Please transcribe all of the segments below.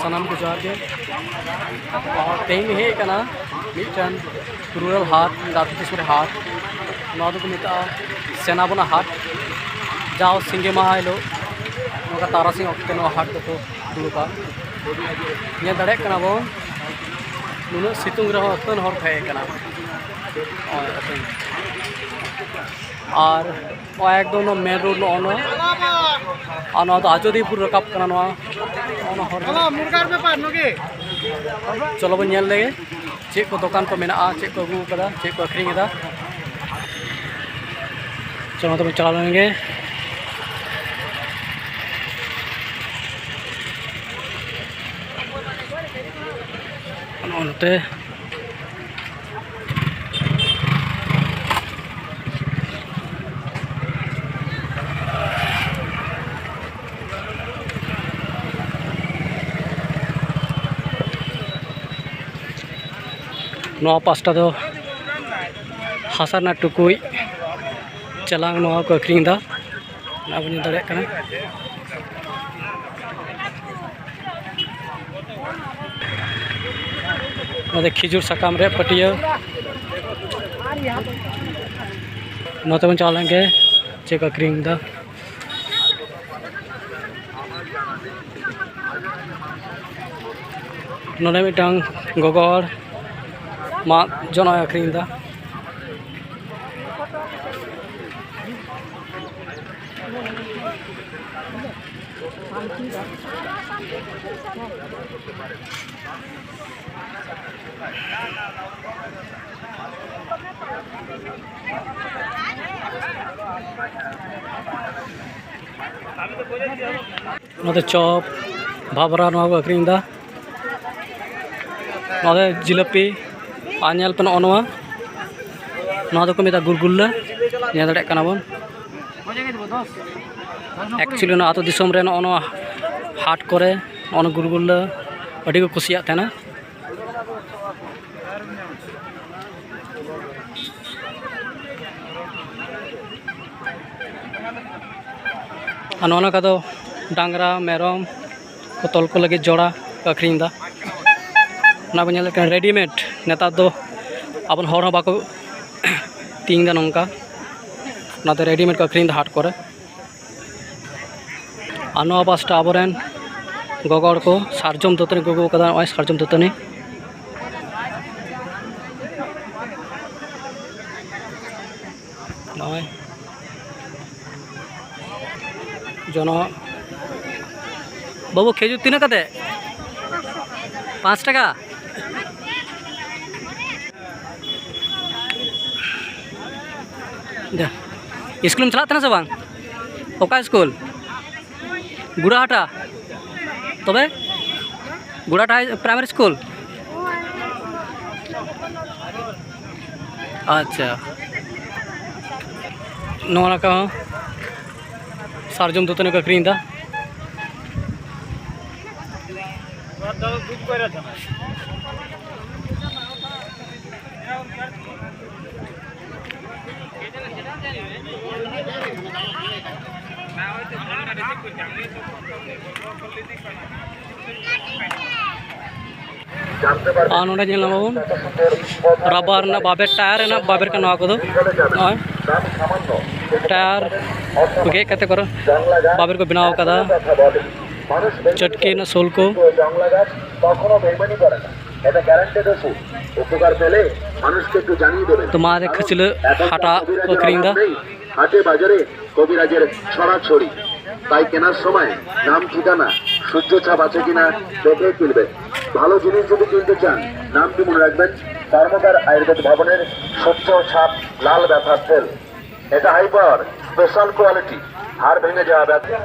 सानाम को जोहार के और तेम हे कना मिटन रूरल हाट दातिसुर हाट नवा को मिता सेनाबना हाट जाओ सिंगे माह हिलो नोका तारासिंग अक्ते नवा हाट को दुलुका ने दड़े कना बो नुनो सितुंग रहो अतन हर थाए कना और एकदम मेन रोड नो आजोदीपुर रकाब कना चलो बन लगे चे को दुकान को मेना चे को अगू कदा चे को अखरींग दा चलो तो चला लेंगे नोते नवा पास्टा दो हासाना टुकुई चलांग नवा को अखरींग दा ना बनी दड़े कना नोते खिजुर सकाम रे पटिया नोते बन चलेंगे चेक अखरींग दा नोने मिटांग गोगोर मा जोना अखरींग दा नोते चॉप भाबरा नवा को अखरींग दा नोते जिलेपी आनेल पे नवा को मिता गुलगुल्ला ने दड़े कना बन एक्चुअली ना आतो दिसम रे नवा हाट करे नवा गुलगुल्ला अड़ी को कुसिया तेना नवा का डांगरा मेरम को तोल को लगे जोड़ा को अखरींग दा ना बन रेडीमेड नेता दो अपन हर बाको तीन दा नौका नाते रेडीमेड को अखरींग दा हाट करे नवा पास्टा आबरेन गगड़ को सारजम दतनी को अगू कदा नय सारजम दतनी नय जनो बाबू खेजूर तीना कते 5 टाका स्कूल में चलाते से बांग ओका स्कूल गुड़ाहाटा तबे गुड़ाहाटा प्राइमरी स्कूल अच्छा नवा का सारजम दतनी को अखरींग दा नोन रबर ना बाबेर टायर ना बाबेर का नवा को टायर गे कते कर बाबेर को बनाव कदा चटके ना सोल को तुम्हारे खचिल हाटा अखरींग दा हाटे बाजारे कबिराजेर छड़ाछड़ी তাই কেনার সময় নাম ঠিকানা সূর্য ছাপ আছে কিনা দেখে কিনবেন ভালো জিনিস যদি কিনতে চান নামটি মনে রাখবেন কর্মকার আয়ুর্বেদ ভবনের সূর্য ছাপ লাল ব্যথা তেল এটা হাইপার স্পেশাল কোয়ালিটি হাড় ভেঙে যাওয়া ব্যথা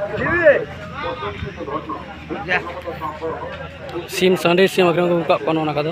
সিম সানডে সিম আগ্রহ কোন না কাদা